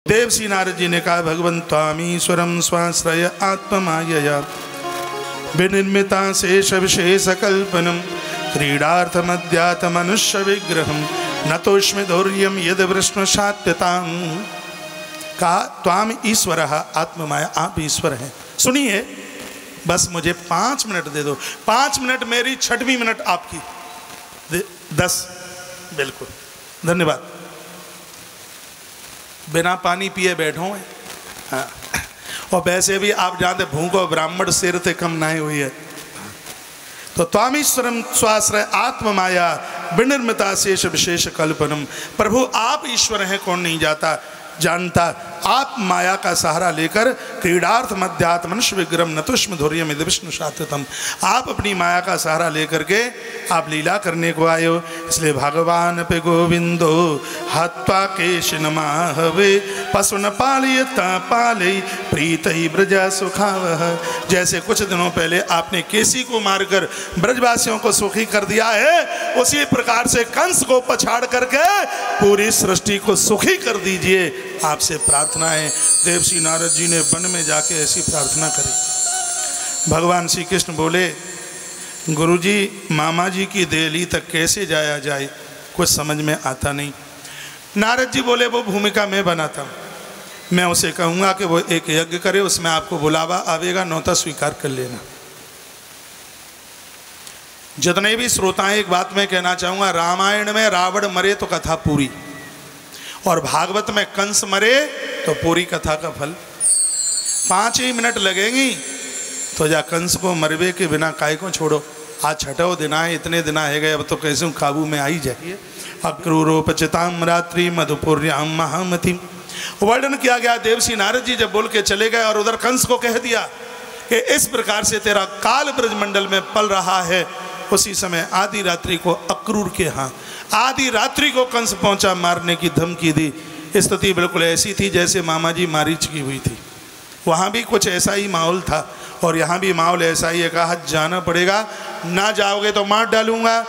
देवसी नारद जी ने कहा, भगवन् त्वामीश्वरं स्वाश्रय आत्ममायया विनिर्मिता शेष विशेष कल्पनम क्रीडार्थमध्यात मनुष्य विग्रहम नतोष्मि धौर्यम यद वृष्ण सात्यताम। कहा, त्वाम ईश्वर आत्ममाया, आप ईश्वर हैं। सुनिए, बस मुझे 5 मिनट दे दो, 5 मिनट मेरी, 6वीं मिनट आपकी, 10। बिल्कुल, धन्यवाद। बिना पानी पिए बैठो हैं। हाँ। और वैसे भी आप जानते, भूखो ब्राह्मण सिर से कम नहीं हुई है। तो त्वामीश्वरम स्वाश्रय आत्ममाया विनिर्मिता शेष विशेष कल्पनम। प्रभु आप ईश्वर हैं, कौन नहीं जानता। आप माया का सहारा लेकर क्रीडार्थ मध्यात् मनुष्य विग्रम नतुष्म धौर्यम यदि विष्णु सात्यतम। आप अपनी माया का सहारा लेकर के आप लीला करने को आए हो। इसलिए भगवान पे गोविंदो हत्वा केश नमाहवे पशुन पालयता पाले प्रीतई ब्रजा सुखावह। जैसे कुछ दिनों पहले आपने केसी को मारकर ब्रजवासियों को सुखी कर दिया है, उसी प्रकार से कंस को पछाड़ करके पूरी सृष्टि को सुखी कर दीजिए। आपसे प्रार्थना है। देवसी नारद जी ने वन में जाके ऐसी प्रार्थना करी। भगवान श्री कृष्ण बोले, गुरुजी मामा जी की देहली तक कैसे जाया जाए, कुछ समझ में आता नहीं। नारद जी बोले, वो भूमिका मैं बनाता हूँ, मैं उसे कहूँगा कि वो एक यज्ञ करे, उसमें आपको बुलावा आवेगा, नौता स्वीकार कर लेना। जितने भी श्रोताएं, एक बात मैं कहना चाहूँगा, रामायण में रावण मरे तो कथा पूरी, और भागवत में कंस मरे तो पूरी कथा का फल। 5 ही मिनट लगेंगी तो जा कंस को मरवे के बिना काय को छोड़ो। आज 6ठो दिन आए, इतने दिन है गए, अब तो कैसे काबू में आई जाइए। अक्रूरोपचिताम रात्रि मधुपुर्याम महामती। वर्णन किया गया। देवसी नारद जी जब बोल के चले गए और उधर कंस को कह दिया कि इस प्रकार से तेरा काल ब्रजमंडल में पल रहा है, उसी समय आधी रात्रि को अक्रूर के यहाँ आधी रात्रि को कंस पहुंचा, मारने की धमकी दी। स्थिति बिल्कुल ऐसी थी जैसे मामा जी मारीच की हुई थी। वहाँ भी कुछ ऐसा ही माहौल था और यहाँ भी माहौल ऐसा ही है। कहा जाना पड़ेगा, ना जाओगे तो मार डालूंगा।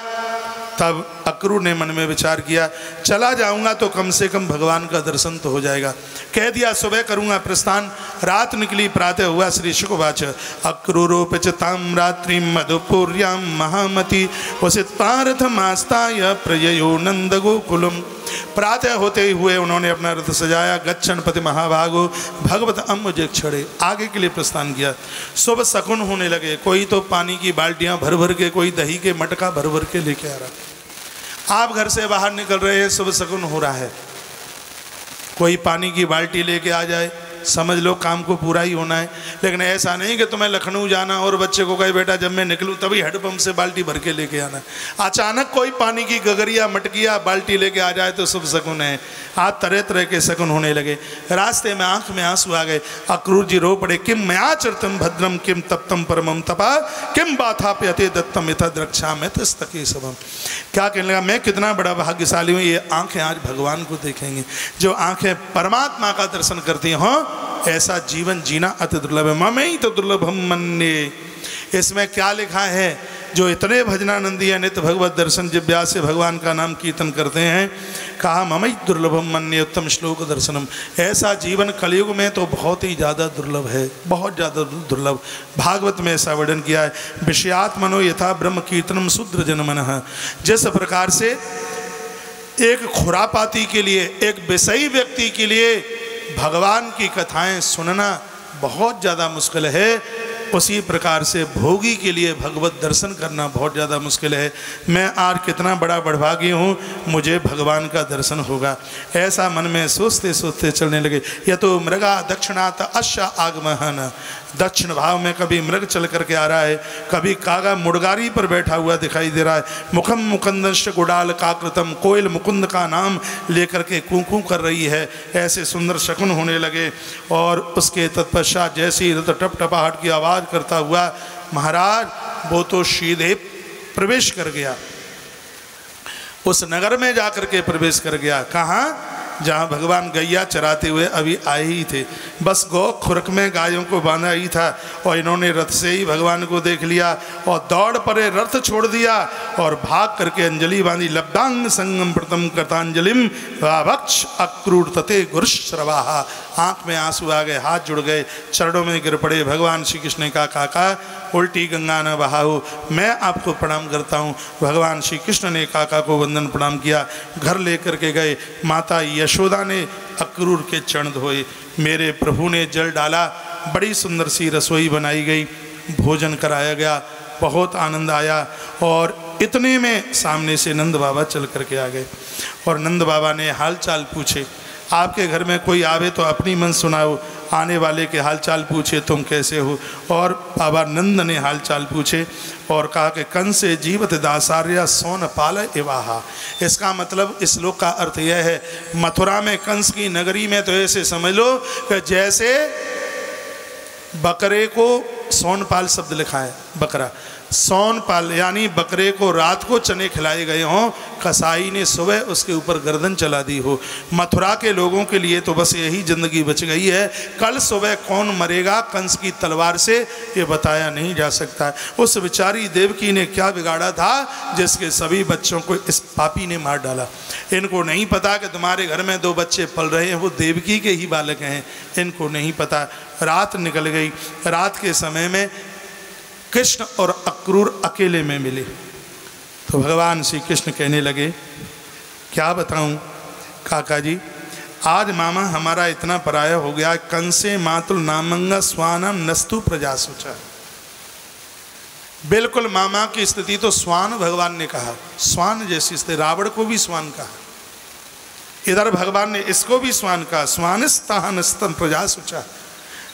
तब अक्रूर ने मन में विचार किया, चला जाऊंगा तो कम से कम भगवान का दर्शन तो हो जाएगा। कह दिया सुबह करूंगा प्रस्थान। रात निकली, प्रातः हुआ। श्री शुकवाच अक्रूरोपचिताम रात्रि मधुपुर्याम महामती उसितारथमास्ताय प्रययो नंद गोकुलम। प्रातः होते ही हुए उन्होंने अपना रथ सजाया। गच्छन पति महाभागो भगवत अम्बुजक्षणे, आगे के लिए प्रस्थान किया। सुबह शकुन होने लगे। कोई तो पानी की बाल्टियां भर भर के, कोई दही के मटका भर भर के लेके आ रहा। आप घर से बाहर निकल रहे हैं, शुभ शकुन हो रहा है। कोई पानी की बाल्टी लेके आ जाए, समझ लो काम को पूरा ही होना है। लेकिन ऐसा नहीं कि तुम्हें लखनऊ जाना और बच्चे को कहे बेटा जब मैं निकलूँ तभी हेडपंप से बाल्टी भर के लेके आना। अचानक कोई पानी की गगरिया मटकिया बाल्टी लेके आ जाए तो शुभ शकुन है। आज तरह तरह के शकुन होने लगे। रास्ते में आंख में आंसू आ गए। अक्रूर जी रो पड़े, किम मया चरितम भद्रम किम तप्तम परमम तपा किम बाथाप्यते दत्तम यथा द्रक्षा में तस्तके सबम। क्या कहने लगा, मैं कितना बड़ा भाग्यशाली हूँ, ये आंखें आज भगवान को देखेंगी। जो आंखें परमात्मा का दर्शन करती हों, ऐसा जीवन जीना अति दुर्लभ है। ममई तो दुर्लभम मन्ये। इसमें क्या लिखा है, जो इतने भजनानंदी है नित्य भगवत दर्शन जिव्या से भगवान का नाम कीर्तन करते हैं, कहा ममई दुर्लभम मन्ये उत्तम श्लोक दर्शनम। ऐसा जीवन कलयुग में तो बहुत ही ज़्यादा दुर्लभ है, बहुत ज़्यादा दुर्लभ। भागवत में ऐसा वर्णन किया है, विषयात्मनो यथा ब्रह्म कीर्तनम शूद्र जनमनः। जिस प्रकार से एक खुरापाती के लिए, एक विषयी व्यक्ति के लिए भगवान की कथाएं सुनना बहुत ज़्यादा मुश्किल है, उसी प्रकार से भोगी के लिए भगवत दर्शन करना बहुत ज़्यादा मुश्किल है। मैं आज कितना बड़ा बड़भागी हूँ, मुझे भगवान का दर्शन होगा, ऐसा मन में सोचते सोचते चलने लगे। यह तो मृगा दक्षिणात अश्य आगमहन। दक्षिण भाव में कभी मृग चल करके आ रहा है, कभी कागा मुड़गारी पर बैठा हुआ दिखाई दे रहा है। मुखम मुकुंदश्च गुडाल काकृतम, कोयल मुकुंद का नाम लेकर के कूकू कर रही है। ऐसे सुंदर शकुन होने लगे। और उसके तत्पश्चात जैसे ही रथ टपटपाहट की आवाज़ करता हुआ महाराज वो तो सीधे प्रवेश कर गया, उस नगर में जाकर के प्रवेश कर गया। कहाँ? जहाँ भगवान गैया चराते हुए अभी आए ही थे। बस गौ खुरक में गायों को बांधा ही था और इन्होंने रथ से ही भगवान को देख लिया और दौड़ पड़े, रथ छोड़ दिया और भाग करके अंजलि बांधी। लब्धांग संगम प्रथम कृतांजलिम वावक्ष अक्रूर तते गुरुश्रवाहा। आँख में आंसू आ गए, हाथ जुड़ गए, चरणों में गिर पड़े। भगवान श्री कृष्ण ने कहा, काका उल्टी गंगा न बहाओ, मैं आपको प्रणाम करता हूँ। भगवान श्री कृष्ण ने काका को वंदन प्रणाम किया, घर लेकर के गए। माता यशोदा ने अक्रूर के चरण धोए, मेरे प्रभु ने जल डाला, बड़ी सुंदर सी रसोई बनाई गई, भोजन कराया गया, बहुत आनंद आया। और इतने में सामने से नंद बाबा चल करके आ गए और नंद बाबा ने हाल चाल पूछे। आपके घर में कोई आवे तो अपनी मन सुनाओ, आने वाले के हालचाल पूछे तुम कैसे हो। और बाबा नंद ने हालचाल पूछे और कहा कि कंस से जीवत दासार्य सोन पाल एवाहा। इसका मतलब इस श्लोक का अर्थ यह है, मथुरा में कंस की नगरी में तो ऐसे समझ लो कि जैसे बकरे को सोनपाल शब्द लिखा है, बकरा सोनपाल यानी बकरे को रात को चने खिलाए गए हों, कसाई ने सुबह उसके ऊपर गर्दन चला दी हो। मथुरा के लोगों के लिए तो बस यही जिंदगी बच गई है, कल सुबह कौन मरेगा कंस की तलवार से ये बताया नहीं जा सकता। उस बेचारी देवकी ने क्या बिगाड़ा था जिसके सभी बच्चों को इस पापी ने मार डाला। इनको नहीं पता कि तुम्हारे घर में 2 बच्चे पल रहे हैं, वो देवकी के ही बालक हैं, इनको नहीं पता। रात निकल गई, रात के समय में कृष्ण और अक्रूर अकेले में मिले तो भगवान श्री कृष्ण कहने लगे, क्या बताऊं काका जी, आज मामा हमारा इतना पराया हो गया, कंसे मातुल नामंगा स्वानम नस्तु प्रजा सुचा। बिल्कुल मामा की स्थिति तो स्वान भगवान ने कहा, स्वान जैसी स्थिति, रावण को भी स्वान कहा, इधर भगवान ने इसको भी स्वान कहा, स्वानिस्ताहनस्तन प्रजा सुचा।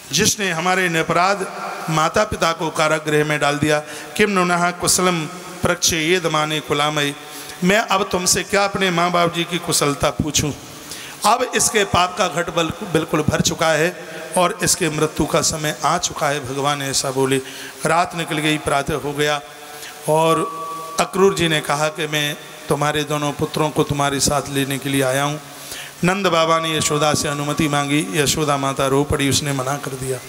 जिसने हमारे निरपराध माता पिता को कारागृह में डाल दिया, किम नुनः कुशलम प्रक्षे ये दमाने कुलामय। मैं अब तुमसे क्या अपने माँ बाप जी की कुशलता पूछूं, अब इसके पाप का घट बिल्कुल भर चुका है और इसके मृत्यु का समय आ चुका है। भगवान ऐसा बोले। रात निकल गई, प्रातः हो गया और अक्रूर जी ने कहा कि मैं तुम्हारे दोनों पुत्रों को तुम्हारे साथ लेने के लिए आया हूँ। नंद बाबा ने यशोदा से अनुमति मांगी, यशोदा माता रो पड़ी, उसने मना कर दिया।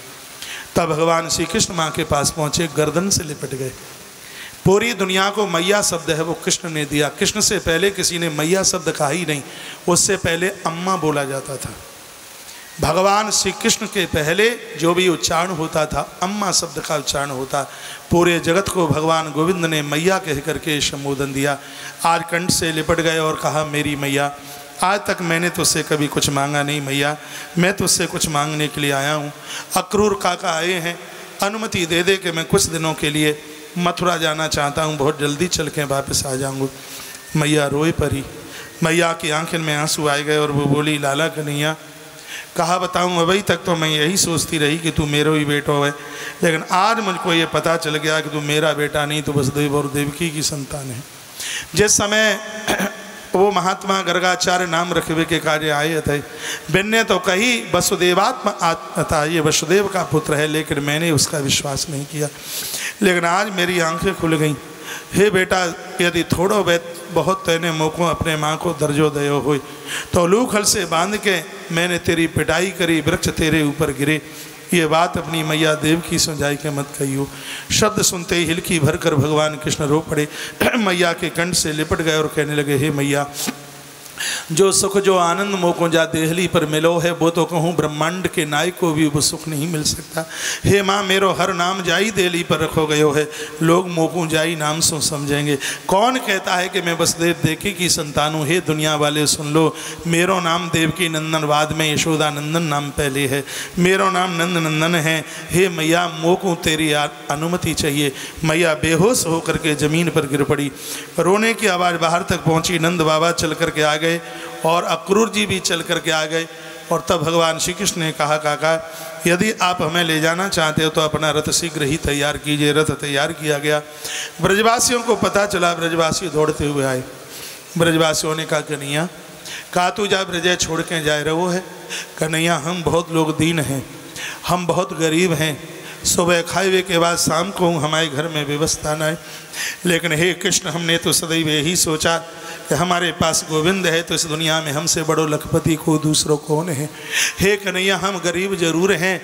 तब भगवान श्री कृष्ण माँ के पास पहुँचे, गर्दन से लिपट गए। पूरी दुनिया को मैया शब्द है वो कृष्ण ने दिया, कृष्ण से पहले किसी ने मैया शब्द कहा ही नहीं, उससे पहले अम्मा बोला जाता था। भगवान श्री कृष्ण के पहले जो भी उच्चारण होता था अम्मा शब्द का उच्चारण होता। पूरे जगत को भगवान गोविंद ने मैया कह करके संबोधन दिया। आज कंठ से लिपट गए और कहा, मेरी मैया, आज तक मैंने तुझसे कभी कुछ मांगा नहीं मैया, मैं तुझसे कुछ मांगने के लिए आया हूँ। अक्रूर काका आए हैं, अनुमति दे दे कि मैं कुछ दिनों के लिए मथुरा जाना चाहता हूँ, बहुत जल्दी चल के वापस आ जाऊँगा। मैया रोए परी, मैया की आंखों में आंसू आ गए और वो बोली, लाला कन्हैया, कहा बताऊँ, अभी तक तो मैं यही सोचती रही कि तू मेरा ही बेटा है, लेकिन आज मुझको ये पता चल गया कि तू मेरा बेटा नहीं, तो वसुदेव और देवकी की संतान है। जिस समय वो महात्मा गर्गाचार्य नाम रखवे के कार्य आए थे, बिन्ने तो कही वसुदेवात्मा आत्मा था, ये वसुदेव का पुत्र है, लेकिन मैंने उसका विश्वास नहीं किया। लेकिन आज मेरी आंखें खुल गईं। हे बेटा, यदि थोड़ो बहुत तेने मोको अपने माँ को दर्जो दयो हो, तो लूखल से बांध के मैंने तेरी पिटाई करी, वृक्ष तेरे ऊपर गिरे। ये बात अपनी मैया देव की समझाई के मत कहियो। शब्द सुनते ही हिलकी भरकर भगवान कृष्ण रो पड़े, मैया के कंठ से लिपट गए और कहने लगे, हे मैया, जो सुख जो आनंद मोको जा देहली पर मिलो है, वो तो कहूँ ब्रह्मांड के नायक को भी वो सुख नहीं मिल सकता। हे माँ, मेरो हर नाम जाई देहली पर रखो गयो है, लोग मोको जाई नाम सो समझेंगे। कौन कहता है कि मैं वसुदेव देवकी की संतान हूँ? हे दुनिया वाले सुन लो, मेरो नाम देवकी नंदन, बाद में यशोदा नंदन नाम पहले है, मेरो नाम नंद नंदन है। हे मैया, मोको तेरी अनुमति चाहिए। मैया बेहोश होकर के ज़मीन पर गिर पड़ी, रोने की आवाज़ बाहर तक पहुँची। नंद बाबा चल कर के आ गए और अक्रूर जी भी चल करके आ गए। और तब भगवान श्री कृष्ण ने कहा, काका, यदि आप हमें ले जाना चाहते हो तो अपना रथ शीघ्र ही तैयार कीजिए। रथ तैयार किया गया। ब्रजवासियों को पता चला, ब्रजवासी दौड़ते हुए आए। ब्रजवासियों ने कहा, कन्हैया, कहा तू जा ब्रज छोड़ के जाए रहो है। कन्हैया, हम बहुत लोग दीन हैं, हम बहुत गरीब हैं, सुबह खाए के बाद शाम को हमारे घर में व्यवस्था न है। लेकिन हे कृष्ण, हमने तो सदैव यही सोचा कि हमारे पास गोविंद है तो इस दुनिया में हमसे बड़ो लखपति को दूसरों कौन है। हे कन्हैया, हम गरीब जरूर हैं,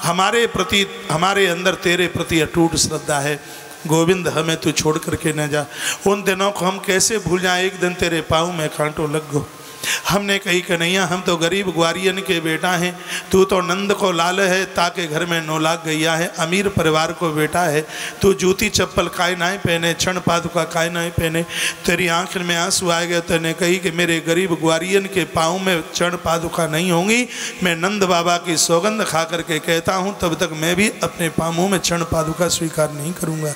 हमारे प्रति, हमारे अंदर तेरे प्रति अटूट श्रद्धा है। गोविंद, हमें तू छोड़ करके न जा। उन दिनों को हम कैसे भूल जाएं, एक दिन तेरे पाँव में कांटो लग गो। हमने कही कन्हैया, हम तो गरीब ग्वारियन के बेटा हैं, तू तो नंद को लाल है, ताके घर में 9 लाख गैया है, अमीर परिवार को बेटा है। तू जूती चप्पल काय ना पहने, क्षण पादुका काय ना पहने। तेरी आंख में आंसू आ गए। तूने कही कि मेरे गरीब ग्वारियन के पाँव में क्षण पादुका नहीं होंगी। मैं नंद बाबा की सौगंध खा करके कहता हूँ, तब तक मैं भी अपने पाँवों में क्षण पादुका स्वीकार नहीं करूँगा।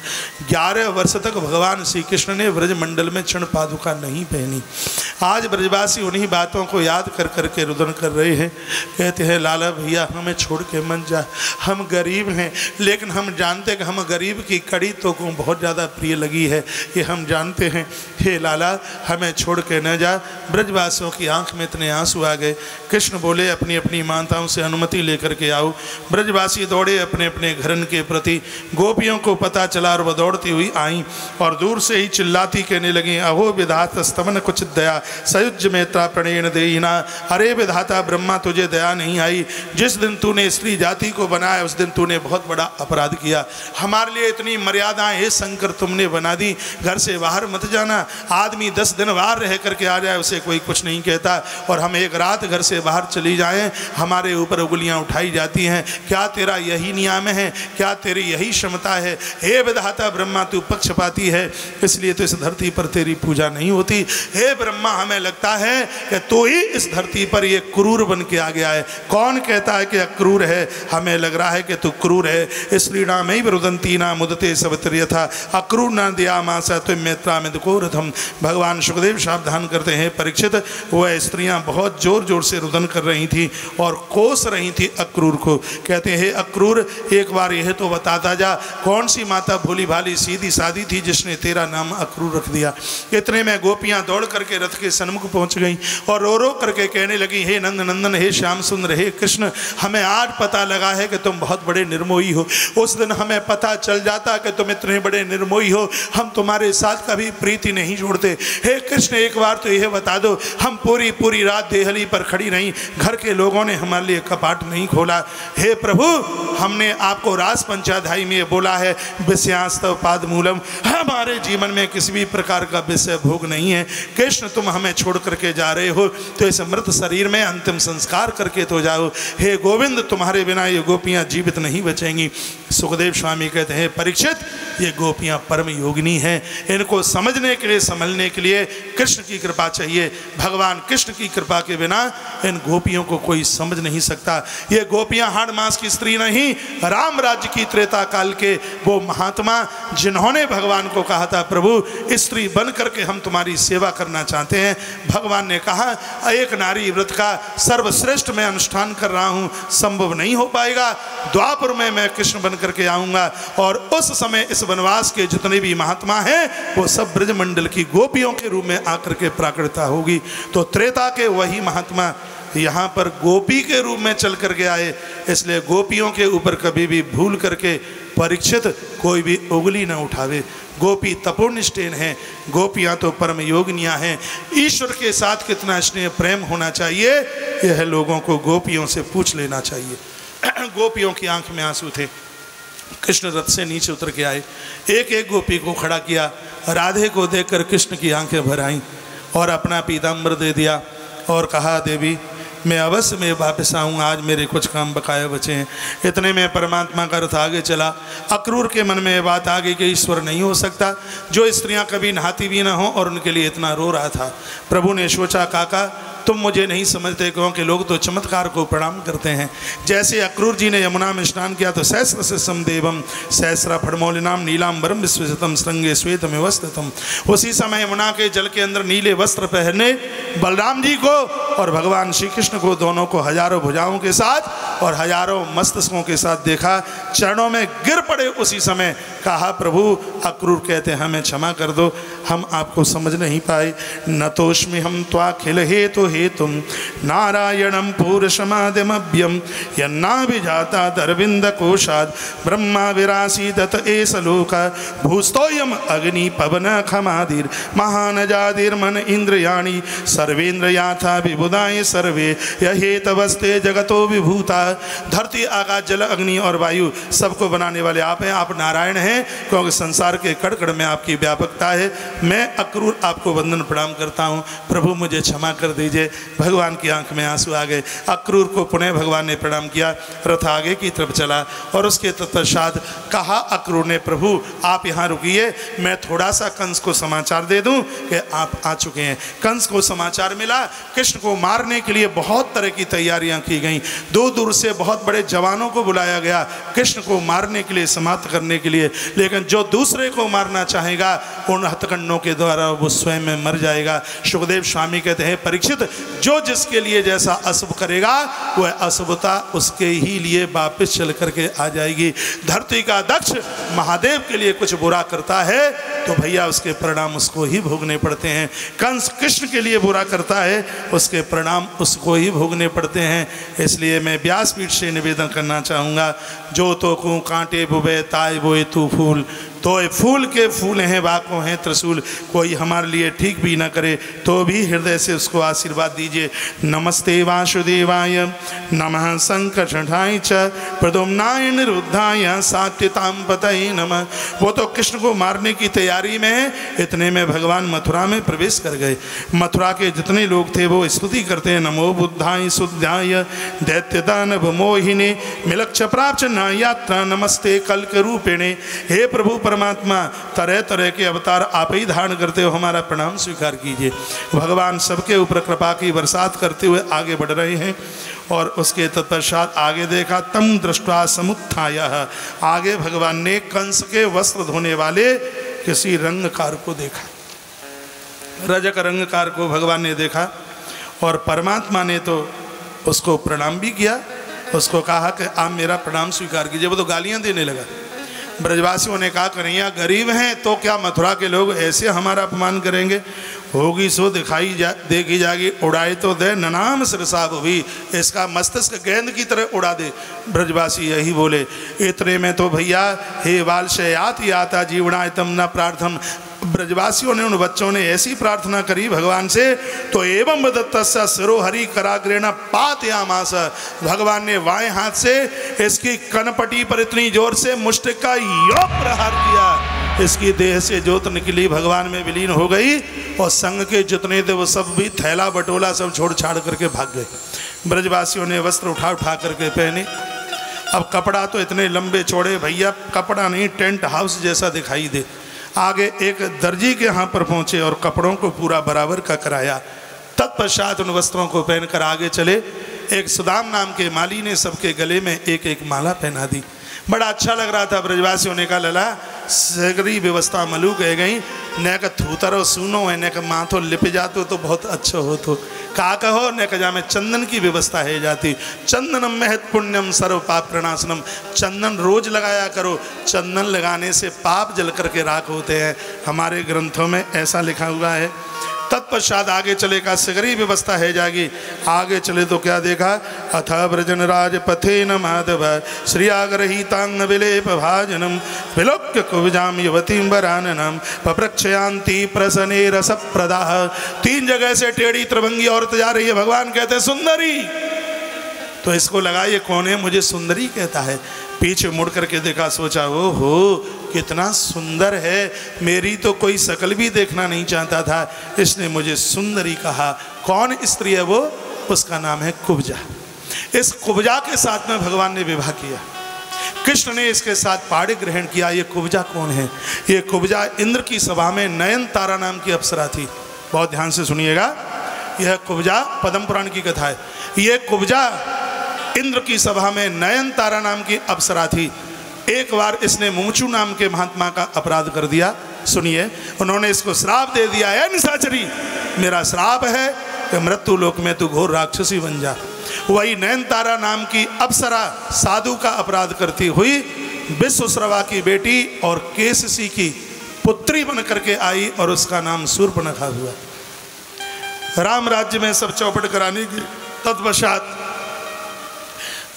11 वर्ष तक भगवान श्री कृष्ण ने ब्रजमंडल में क्षण पादुका नहीं पहनी। आज ब्रजवासी उन्हीं बातों को याद कर करके रुदन कर रहे हैं। कहते हैं, लाला भैया हमें छोड़ के मन जा, हम गरीब हैं, लेकिन हम जानते हैं कि हम गरीब की कड़ी तो को बहुत ज़्यादा प्रिय लगी है, ये हम जानते हैं। हे लाला, हमें छोड़ के न जा। ब्रजवासियों की आंख में इतने आंसू आ गए। कृष्ण बोले, अपनी अपनी माताओं से अनुमति लेकर के आओ। ब्रजवासी दौड़े अपने अपने घरन के प्रति। गोपियों को पता चला और वह दौड़ती हुई आई और दूर से ही चिल्लाती कहने लगी, अहो विधाता स्तमन कुछ दया सयुज में प्रणेन देना। अरे विधाता ब्रह्मा, तुझे दया नहीं आई। जिस दिन तूने स्त्री जाति को बनाया उस दिन तूने बहुत बड़ा अपराध किया। हमारे लिए इतनी मर्यादाएं हे शंकर तुमने बना दी। घर से बाहर मत जाना। आदमी 10 दिन बाहर रह करके आ जाए उसे कोई कुछ नहीं कहता, और हम एक रात घर से बाहर चली जाएं हमारे ऊपर उंगलियां उठाई जाती हैं। क्या तेरा यही नियम है? क्या तेरी यही क्षमता है? हे विधाता ब्रह्मा, तू पक्षपाती है, इसलिए तो इस धरती पर तेरी पूजा नहीं होती। हे ब्रह्मा, हमें लगता है कि तू ही इस धरती पर ये क्रूर बन के आ गया है। कौन कहता है कि अक्रूर है? हमें लग रहा है कि तू क्रूर है। इसलिए ना मई रुदंती ना मुदते सवत्रिय था अक्रूर ना दिया मासा तुम मेत्रा में दुको रथम। भगवान सुखदेव सावधान करते हैं, परीक्षित, वह स्त्रियां बहुत जोर जोर से रुदन कर रही थी और कोस रही थी अक्रूर को। कहते हैं, अक्रूर, एक बार यह तो बताता जा, कौन सी माता भोली भाली सीधी सादी थी जिसने तेरा नाम अक्रूर रख दिया? इतने में गोपियां दौड़ करके रथ के सन्मुख पहुंच गई और रो रो करके कहने लगी, हे नंद नंदन, हे श्याम सुंदर, हे कृष्ण, हमें आज पता लगा है कि तुम बहुत बड़े निर्मोही हो। उस दिन हमें पता चल जाता कि तुम इतने बड़े निर्मोही हो, हम तुम्हारे साथ कभी प्रीति नहीं जोड़ते। हे कृष्ण, एक बार तो यह बता दो, हम पूरी पूरी रात देहली पर खड़ी रही, घर के लोगों ने हमारे लिए कपाट नहीं खोला। हे प्रभु, हमने आपको रास पंचाध्यायी में बोला है, विषयास्तव पाद मूलम, हमारे जीवन में किसी भी प्रकार का विषय भोग नहीं है। कृष्ण, तुम हमें छोड़ करके जा रहे हो तो इस मृत शरीर में अंतिम संस्कार करके तो जाओ। हे गोविंद, तुम्हारे बिना ये गोपियां जीवित नहीं बचेंगी। सुखदेव स्वामी कहते हैं, परीक्षित, ये गोपियां परम योगिनी हैं, इनको समझने के लिए, समझने के लिए कृष्ण की कृपा चाहिए। भगवान कृष्ण की कृपा के बिना इन गोपियों को कोई समझ नहीं सकता। ये गोपियां हाड़ मास की स्त्री नहीं, राम राज्य की त्रेता काल के वो महात्मा जिन्होंने भगवान को कहा था, प्रभु स्त्री बन करके हम तुम्हारी सेवा करना चाहते हैं। भगवान ने कहा, एक नारी व्रत का सर्वश्रेष्ठ मैं अनुष्ठान कर रहा हूँ, संभव नहीं हो पाएगा। द्वापर में मैं कृष्ण बन करके आऊँगा और उस समय इस वनवास के जितने भी महात्मा हैं वो सब ब्रजमंडल की गोपियों के रूप में आकर के प्राकृता होगी। तो त्रेता के वही महात्मा यहाँ पर गोपी के रूप में चल करके आए, इसलिए गोपियों के ऊपर कभी भी भूल करके परीक्षित कोई भी उंगली न उठावे। गोपी तपोनिष्ठेन हैं, गोपियाँ तो परम योगिनियाँ हैं। ईश्वर के साथ कितना स्नेह प्रेम होना चाहिए, यह लोगों को गोपियों से पूछ लेना चाहिए। गोपियों की आंख में आंसू थे। कृष्ण रथ से नीचे उतर के आए, एक एक गोपी को खड़ा किया, राधे को देखकर कृष्ण की आंखें भर आईं और अपना पीताम्बर दे दिया और कहा, देवी मैं अवश्य में वापस आऊँगा, आज मेरे कुछ काम बकाए बचे हैं। इतने में परमात्मा का रथ आगे चला। अक्रूर के मन में ये बात आ गई कि ईश्वर नहीं हो सकता जो स्त्रियां कभी नहाती भी ना हो, और उनके लिए इतना रो रहा था। प्रभु ने सोचा, काका तुम मुझे नहीं समझते, क्योंकि लोग तो चमत्कार को प्रणाम करते हैं। जैसे अक्रूर जी ने यमुना में स्नान किया तो सहस्र से समदेवम सहस्रा फड़मौलिनाम नीलाम्बरम विश्वशतम श्रृंगे श्वेतमेव स्थितम, उसी समय यमुना के जल के अंदर नीले वस्त्र पहने बलराम जी को और भगवान श्री कृष्ण को, दोनों को हजारों भुजाओं के साथ और हजारों मस्तकों के साथ देखा, चरणों में गिर पड़े। उसी समय कहा, प्रभु अक्रूर कहते हैं हमें क्षमा कर दो, हम आपको समझ नहीं पाए। न तोष्मि हम त्वाखिल हेतु हेतुम नारायणम पूर्णमाद्यमभ्यम यन्ना विजाता दरविंद कोशाद ब्रह्मा विरासीदत एष लोक भूस्तोयम अग्नि पवन खमादिर महानजादिर्मन इंद्रियाणि सर्वेन्द्रियाथा विबुधाय सर्वे यहेतवस्ते जगतो विभूता। धरती आकाश जल अग्नि और वायु सबको बनाने वाले आप हैं, आप नारायण हैं, क्योंकि संसार के कण कण में आपकी व्यापकता है। मैं अक्रूर आपको वंदन प्रणाम करता हूँ, प्रभु मुझे क्षमा कर दीजिए। भगवान की आंख में आंसू आ गए। अक्रूर को पुनः भगवान ने प्रणाम किया, रथ आगे की तरफ चला और उसके तत्पश्चात कहा अक्रूर ने, प्रभु आप यहाँ रुकिए, मैं थोड़ा सा कंस को समाचार दे दूं कि आप आ चुके हैं। कंस को समाचार मिला, कृष्ण को मारने के लिए बहुत तरह की तैयारियां की गई, दूर दूर से बहुत बड़े जवानों को बुलाया गया कृष्ण को मारने के लिए, समाप्त करने के लिए। लेकिन जो दूसरे को मारना चाहेगा उन हथकंडों के द्वारा वो स्वयं में मर जाएगा। सुखदेव स्वामी कहते हैं, परीक्षित जो जिसके लिए जैसा अशुभ करेगा वह अशुभता उसके ही लिए वापस चल करके आ जाएगी। धरती का दक्ष महादेव के लिए कुछ बुरा करता है तो भैया उसके परिणाम उसको ही भोगने पड़ते हैं। कंस कृष्ण के लिए बुरा करता है, उसके परिणाम उसको ही भोगने पड़ते हैं। इसलिए मैं व्यासपीठ से निवेदन करना चाहूँगा, जो तो को कांटे बुबे ताय बोए तू फूल, तो फूल के फूल हैं बाकों हैं त्रिशूल। कोई हमारे लिए ठीक भी ना करे तो भी हृदय से उसको आशीर्वाद दीजिए। नमस्ते वासुदेवाय नमः संकर्षणाय च प्रद्युम्नाय निरुद्धाय सात्यतां पतये नमः। वो तो कृष्ण को मारने की तैयारी में है, इतने में भगवान मथुरा में प्रवेश कर गए। मथुरा के जितने लोग थे वो स्तुति करते हैं, नमो बुद्धाय शुद्धाय दैत्य दानव मोहिने मिलक्ष प्राप्त न यात्रा नमस्ते कल्क रूपिणे। हे प्रभु परमात्मा, तरह तरह के अवतार आप ही धारण करते हो, हमारा प्रणाम स्वीकार कीजिए। भगवान सबके ऊपर कृपा की बरसात करते हुए आगे बढ़ रहे हैं और उसके तत्पश्चात आगे देखा, तम दृष्ट्वा समुत्थाय। आगे भगवान ने कंस के वस्त्र धोने वाले किसी रंगकार को देखा, रजक रंगकार को भगवान ने देखा और परमात्मा ने तो उसको प्रणाम भी किया, उसको कहा कि आप मेरा प्रणाम स्वीकार कीजिए। वो तो गालियाँ देने लगा। ब्रजवासियों ने कहा, कन्हैया गरीब हैं तो क्या मथुरा के लोग ऐसे हमारा अपमान करेंगे? होगी सो देखी जाएगी, उड़ाए तो दे ननाम सिरसाब भी, इसका मस्तिष्क गेंद की तरह उड़ा दे। ब्रजवासी यही बोले। इतने में तो भैया हे वालशयात याता जीवनायतम न प्रार्थम, ब्रजवासियों ने उन बच्चों ने ऐसी प्रार्थना करी भगवान से, तो एवं दत्तस्य सिरोहरि कराग्रेण पातयामास। भगवान ने बाएं हाथ से इसकी कनपटी पर इतनी जोर से मुष्टिक का योग प्रहार किया, इसकी देह से ज्योत निकली, भगवान में विलीन हो गई और संग के जितने थे वो सब भी थैला बटोला सब छोड़ छाड़ करके भाग गए। ब्रजवासियों ने वस्त्र उठा उठा करके पहने। अब कपड़ा तो इतने लंबे चौड़े भैया, कपड़ा नहीं टेंट हाउस जैसा दिखाई दे। आगे एक दर्जी के यहाँ पर पहुँचे और कपड़ों को पूरा बराबर का कराया। तत्पश्चात उन वस्त्रों को पहनकर आगे चले। एक सुदाम नाम के माली ने सबके गले में एक एक माला पहना दी। बड़ा अच्छा लग रहा था। ब्रजवासियों ने कहा, लला सगरी व्यवस्था मलू कह गई, न का थूतरो सुनो है, न का माथो लिप जातो तो बहुत अच्छा हो। तो का कहो न कजा में चंदन की व्यवस्था है जाती। चंदनम महत पुण्यम सर्व पाप प्रणाशनम, चंदन रोज लगाया करो, चंदन लगाने से पाप जल करके राख होते हैं, हमारे ग्रंथों में ऐसा लिखा हुआ है। तत्पश्चात आगे चले का सगरी व्यवस्था है जागी। आगे चले तो क्या देखा, अथ व्रजन राज पथे न माधव श्रियाग्रहीतांग विलेप भाजनम विलोक्य कुब्जाम युवतीम वराननम पप्रक्षयांति प्रसने रस प्रदाह। 3 जगह से टेढ़ी त्रिभंगी औरत जा रही है। भगवान कहते हैं सुंदरी, तो इसको लगा ये कौन है, मुझे सुंदरी कहता है। पीछे मुड़ करके देखा, सोचा ओ हो कितना सुंदर है, मेरी तो कोई शकल भी देखना नहीं चाहता था, इसने मुझे सुंदरी कहा। कौन स्त्री है वो? उसका नाम है कुब्जा। इस कुब्जा के साथ में भगवान ने विवाह किया। कृष्ण ने इसके साथ पाणी ग्रहण किया। ये कुब्जा कौन है? ये कुब्जा इंद्र की सभा में नयनतारा नाम की अप्सरा थी। बहुत ध्यान से सुनिएगा, यह कुब्जा पद्म पुराण की कथा है। ये कुब्जा इंद्र की सभा में नयनतारा नाम की अप्सरा थी। एक बार इसने मुमुचु नाम के महात्मा का अपराध कर दिया। सुनिए, उन्होंने इसको श्राप दे दिया है, निशाचरी मेरा श्राप है कि मृत्यु लोक में तू घोर राक्षसी बन जा। वही नयनतारा नाम की अप्सरा साधु का अपराध करती हुई विश्वश्रवा की बेटी और केससी की पुत्री बन करके आई और उसका नाम शूर्पणखा हुआ। राम राज्य में सब चौपट कराने की तत्पश्चात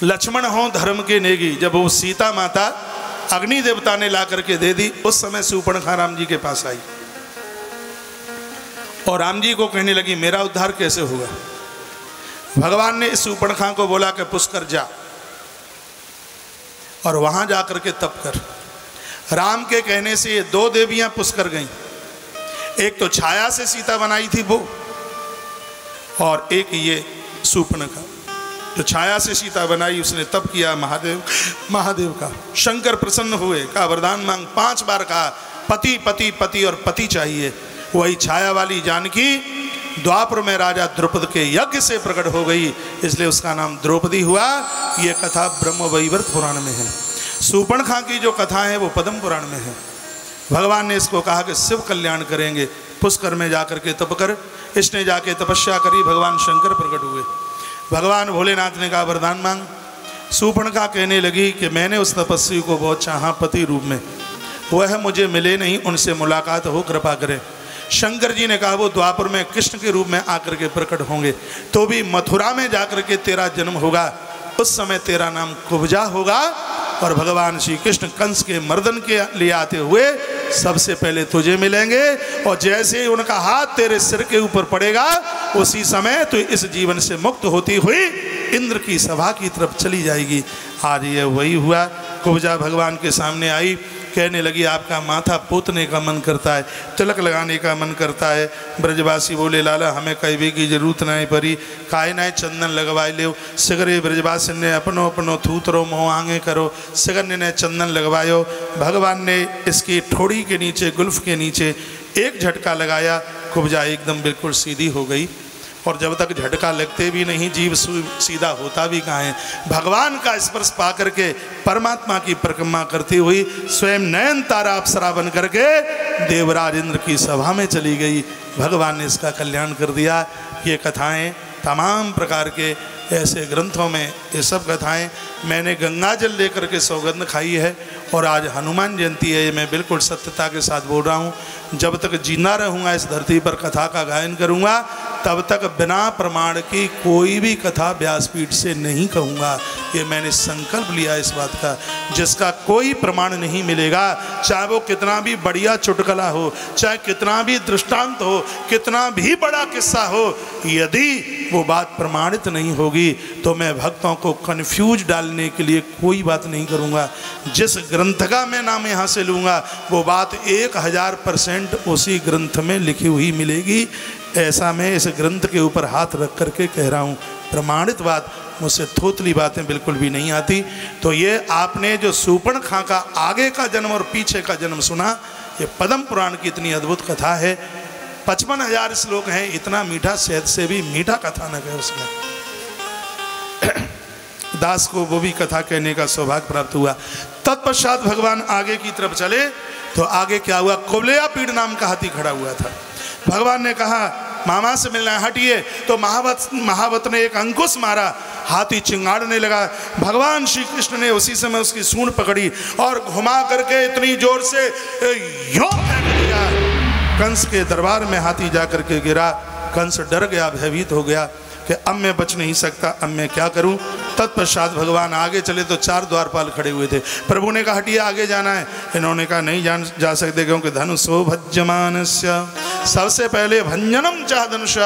लक्ष्मण हो धर्म के नेगी, जब वो सीता माता अग्नि देवता ने ला करके दे दी, उस समय शूर्पणखा राम जी के पास आई और राम जी को कहने लगी मेरा उद्धार कैसे होगा। भगवान ने इस शूर्पणखा को बोला कि पुष्कर जा और वहां जाकर के तप कर। राम के कहने से ये दो देवियां पुष्कर गईं, एक तो छाया से सीता बनाई थी वो, और एक ये शूर्पणखा जो छाया से सीता बनाई, उसने तप किया महादेव का। शंकर प्रसन्न हुए, का वरदान मांग, 5 बार कहा पति पति पति और पति चाहिए। वही छाया वाली जानकी द्वापर में राजा द्रौपद के यज्ञ से प्रकट हो गई, इसलिए उसका नाम द्रौपदी हुआ। ये कथा ब्रह्मवैवर्त पुराण में है। शूर्पणखा की जो कथा है वो पद्म पुराण में है। भगवान ने इसको कहा कि शिव कल्याण करेंगे, पुष्कर में जाकर के तप कर। इसने जाके तपस्या करी, भगवान शंकर प्रकट हुए। भगवान भोलेनाथ ने कहा वरदान मांग। शूर्पणखा कहने लगी कि मैंने उस तपस्वी को बहुत चाहा पति रूप में, वह मुझे मिले नहीं, उनसे मुलाकात हो, कृपा करें। शंकर जी ने कहा वो द्वापर में कृष्ण के रूप में आकर के प्रकट होंगे, तो भी मथुरा में जाकर के तेरा जन्म होगा, उस समय तेरा नाम कुब्जा होगा और भगवान श्री कृष्ण कंस के मर्दन के लिए आते हुए सबसे पहले तुझे मिलेंगे, और जैसे ही उनका हाथ तेरे सिर के ऊपर पड़ेगा उसी समय तो इस जीवन से मुक्त होती हुई इंद्र की सभा की तरफ चली जाएगी। आज ये वही हुआ। कुब्जा भगवान के सामने आई, कहने लगी आपका माथा पोतने का मन करता है, तिलक लगाने का मन करता है। ब्रजवासी बोले लाला हमें कहवे की जरूरत नहीं पड़ी, काहे ना चंदन लगवाए ले। सिगरे ब्रजवासी ने अपनो अपनो थूतरो मोह आगे करो, सिगर ने चंदन लगवायो। भगवान ने इसकी ठोड़ी के नीचे, गुल्फ के नीचे एक झटका लगाया, कुब्जा एकदम बिल्कुल सीधी हो गई। और जब तक झटका लगते भी नहीं जीव सीधा होता भी कहाँ है। भगवान का स्पर्श पा करके परमात्मा की परिक्रमा करती हुई स्वयं नयन तारा अप्सरा बन करके देवराज इंद्र की सभा में चली गई। भगवान ने इसका कल्याण कर दिया। ये कथाएं तमाम प्रकार के ऐसे ग्रंथों में, ये सब कथाएं मैंने गंगा जल लेकर के सौगंध खाई है। और आज हनुमान जयंती है, ये मैं बिल्कुल सत्यता के साथ बोल रहा हूँ। जब तक जिंदा रहूँगा इस धरती पर कथा का गायन करूँगा, तब तक बिना प्रमाण की कोई भी कथा व्यासपीठ से नहीं कहूँगा। ये मैंने संकल्प लिया इस बात का। जिसका कोई प्रमाण नहीं मिलेगा, चाहे वो कितना भी बढ़िया चुटकुला हो, चाहे कितना भी दृष्टांत हो, कितना भी बड़ा किस्सा हो, यदि वो बात प्रमाणित नहीं होगी तो मैं भक्तों को कन्फ्यूज डालने के लिए कोई बात नहीं करूँगा। जिस ग्रंथ का मैं नाम यहाँ से लूँगा वो बात 1000% उसी ग्रंथ में लिखी हुई मिलेगी। ऐसा मैं इस ग्रंथ के ऊपर हाथ रख करके कह रहा हूँ। प्रमाणित बात मुझसे थोतली बातें बिल्कुल भी नहीं आती। तो ये आपने जो शूर्पणखा का आगे का जन्म और पीछे का जन्म सुना, ये पद्म पुराण की इतनी अद्भुत कथा है। 55,000 श्लोक हैं, इतना मीठा शहद से भी मीठा कथानक है उसमें। दास को वो भी कथा कहने का सौभाग्य प्राप्त हुआ। तत्पश्चात भगवान आगे की तरफ चले तो आगे क्या हुआ, कुबलेया पीड़ नाम का हाथी खड़ा हुआ था। भगवान ने कहा मामा से मिलना है, हटिए। तो महावत ने एक अंकुश मारा, हाथी चिंगाड़ने लगा। भगवान श्री कृष्ण ने उसी समय उसकी सूंड पकड़ी और घुमा करके इतनी जोर से यों फेंक दिया, कंस के दरबार में हाथी जाकर के गिरा। कंस डर गया, भयभीत हो गया कि अब मैं बच नहीं सकता, अब मैं क्या करूं। तत्पश्चात भगवान आगे चले तो 4 द्वारपाल खड़े हुए थे। प्रभु ने कहा हटिए, आगे जाना है। इन्होंने कहा नहीं जा सकते, क्योंकि धनुषो भज्यमानस्य, सबसे पहले भंजनम चाह धनुष,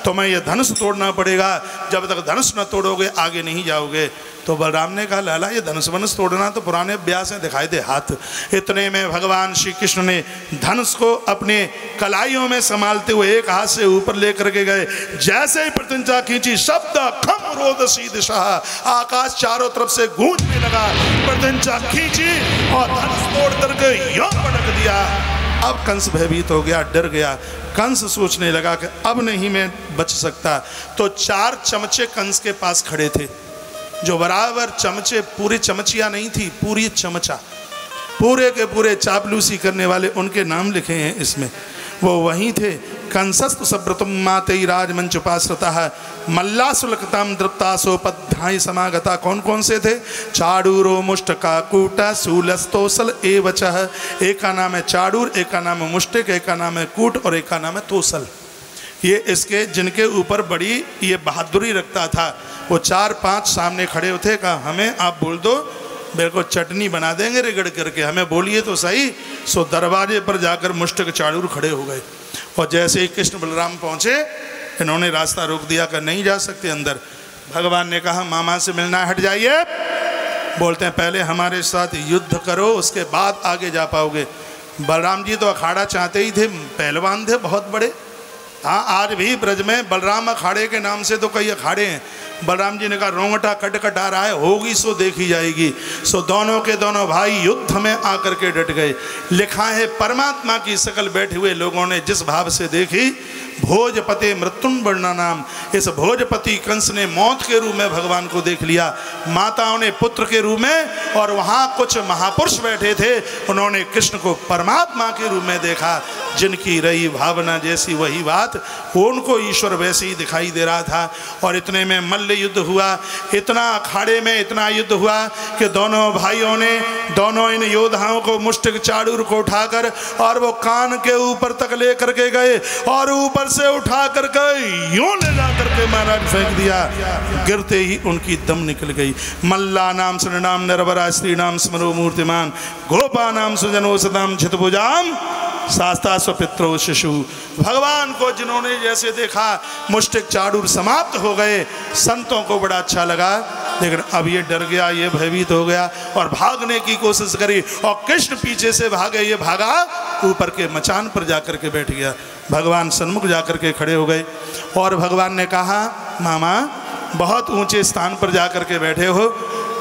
तुम्हें यह धनुष तोड़ना पड़ेगा। जब तक धनुष न तोड़ोगे आगे नहीं जाओगे। तो बलराम ने कहा लाला ये धनुष वनुष तोड़ना तो पुराने अभ्यास है, दिखाई दे हाथ। इतने में भगवान श्री कृष्ण ने धनुष को अपने कलाइयों में संभालते हुए एक हाथ से ऊपर लेकर के गए। जैसे ही प्रत्यंचा खींची, शब्द खम रोदसी दिशा, आकाश चारों तरफ से गूंजने लगा। प्रत्यंचा खींची और धनुष तोड़ करके यों पटक दिया। अब कंस भयभीत हो गया, डर गया। कंस सोचने लगा कि अब नहीं मैं बच सकता। तो 4 चमचे कंस के पास खड़े थे, जो बराबर चमचे, पूरी चमचिया नहीं थी, पूरी चमचा, पूरे के पूरे चापलूसी करने वाले, उनके नाम लिखे हैं इसमें। वो वहीं थे। कंसस्तु सव्रतुम मातई राजमंच उपाश्रिता मल्लासुलकताम दृप्तासोपध्याय समागता। कौन कौन से थे? चाडूरो मुष्टका कूटा शूलस्तोसल एवचः। एक का नाम है चाडूर, एक का नाम है मुष्टिक, एक का नाम है कूट और एक का नाम है तोसल। ये इसके जिनके ऊपर बड़ी ये बहादुरी रखता था, वो 4-5 सामने खड़े थे। कहा हमें आप बोल दो, मेरे को चटनी बना देंगे रिगड़ करके, हमें बोलिए तो सही। सो दरवाजे पर जाकर मुष्टिक चाडूर खड़े हो गए और जैसे ही कृष्ण बलराम पहुँचे इन्होंने रास्ता रोक दिया कि नहीं जा सकते अंदर। भगवान ने कहा मामा से मिलना, हट जाइए। बोलते हैं पहले हमारे साथ युद्ध करो, उसके बाद आगे जा पाओगे। बलराम जी तो अखाड़ा चाहते ही थे, पहलवान थे बहुत बड़े। हाँ, आज भी ब्रज में बलराम अखाड़े के नाम से तो कई अखाड़े हैं। बलराम जी ने कहा रोंगटा कट आ रहा है, होगी सो देखी जाएगी। सो दोनों के दोनों भाई युद्ध में आकर के डट गए। लिखा है परमात्मा की शकल बैठे हुए लोगों ने जिस भाव से देखी, भोजपते मृत्युंबर्णा नाम, इस भोजपति कंस ने मौत के रूप में भगवान को देख लिया, माताओं ने पुत्र के रूप में, और वहाँ कुछ महापुरुष बैठे थे, उन्होंने कृष्ण को परमात्मा के रूप में देखा। जिनकी रही भावना जैसी वही बात, उनको ईश्वर वैसे ही दिखाई दे रहा था। और इतने में मल्ल युद्ध हुआ, इतना अखाड़े में इतना युद्ध हुआ कि दोनों भाइयों ने, दोनों इन योद्धाओं को मुष्टिक चाडूर को उठाकर और वो कान के ऊपर तक ले करके गए और ऊपर से उठा करके यूं ले जा करके महाराज फेंक दिया। गिरते ही उनकी दम निकल गई। मल्ला नाम सुनाम नरवरा स्त्री नाम स्मरो मूर्तिमान गोपा नाम सुजनो सदाम छितभुजाम शास्ता स्वपित्रो शिशु। भगवान को जिन्होंने जैसे देखा मुष्टिक चाडूर समाप्त हो गए। संतों को बड़ा अच्छा लगा, लेकिन अब ये डर गया, ये भयभीत हो गया और भागने की कोशिश करी और कृष्ण पीछे से भागे। ये भागा ऊपर के मचान पर जाकर के बैठ गया। भगवान सन्मुख जाकर के खड़े हो गए और भगवान ने कहा मामा बहुत ऊंचे स्थान पर जाकर के बैठे हो,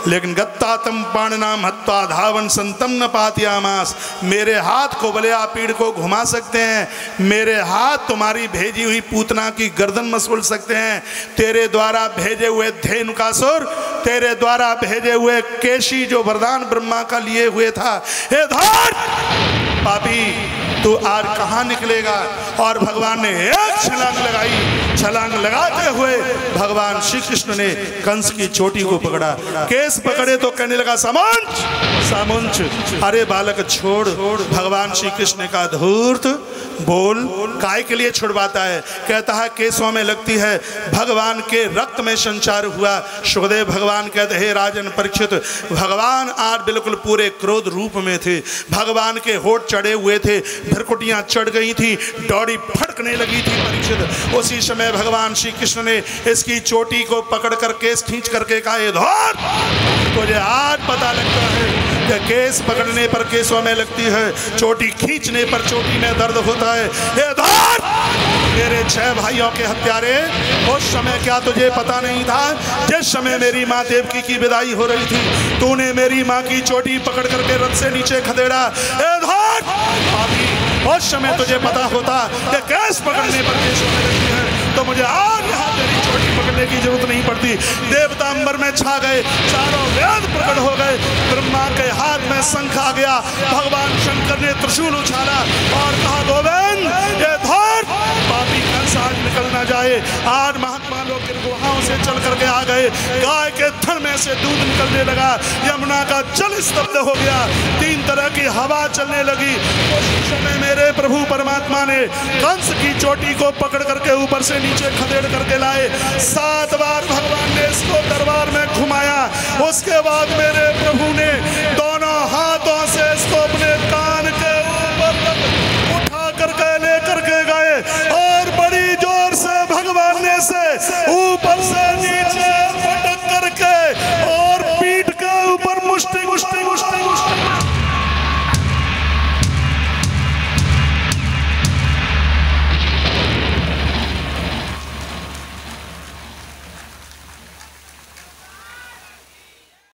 लेकिन गत्ता तम पाणनाम हत्वा धावन संतम न पातियामास। मेरे हाथ को बलिया पीड़ को घुमा सकते हैं, मेरे हाथ तुम्हारी भेजी हुई पूतना की गर्दन मसोल सकते हैं, तेरे द्वारा भेजे हुए धेनुकासुर, तेरे द्वारा भेजे हुए केशी जो वरदान ब्रह्मा का लिए हुए था, हे धर पापी तू आज कहाँ निकलेगा। और भगवान ने एक छलांग लगाई। छलांग लगाते हुए भगवान श्री कृष्ण ने कंस की चोटी को पकड़ा, केस पकड़े तो कहने लगा सामुंच सामुंच। अरे बालक छोड़। भगवान श्री कृष्ण का धूर्त बोल काय के लिए छुड़वाता है? कहता है केसों में लगती है, भगवान के रक्त में संचार हुआ। सुखदेव भगवान कहते हे राजन परीक्षित, भगवान आज बिल्कुल पूरे क्रोध रूप में थे। भगवान के होठ चढ़े हुए थे, भरकुटियां चढ़ गई थी, डोरी फड़कने लगी थी परीक्षित। उसी समय भगवान श्री कृष्ण ने इसकी चोटी को पकड़कर केस खींच करके कहा धोर, तुझे आज पता लगता है कि केस पकड़ने पर केसों में लगती है, चोटी खींचने पर चोटी में दर्द होता है। हे धोर, मेरे 6 भाइयों के हत्यारे, उस समय क्या तुझे पता नहीं था जिस समय मेरी माँ देवकी की विदाई हो रही थी, तूने मेरी माँ की चोटी पकड़ करके रथ से नीचे खदेड़ा। हे धोर, उस समय तुझे पता होता कि केस पकड़ने पर केस होने लगती है तो मुझे आज यहाँ तेरी चोटी पकड़ने की जरूरत नहीं पड़ती। देवता अंबर में छा गए, चारों वेद प्रकट हो गए, ब्रह्मा के हाथ में शंख आ गया। भगवान शंकर ने त्रिशूल उछाला और कहा गोविंद ये धर पापी कंस आज निकल ना जाए। आज महात्मा लोग गुहाओं से चल करके आ गए, गाय के थन में से दूध निकलने लगा, यमुना का जल स्तब्ध हो गया, 3 तरह की हवा चलने लगी। उस समय मेरे प्रभु परमात्मा ने कंस की चोटी को पकड़ करके ऊपर से नीचे खदेड़ करके लाए। 7 बार भगवान ने इसको दरबार में घुमाया। उसके बाद मेरे प्रभु ने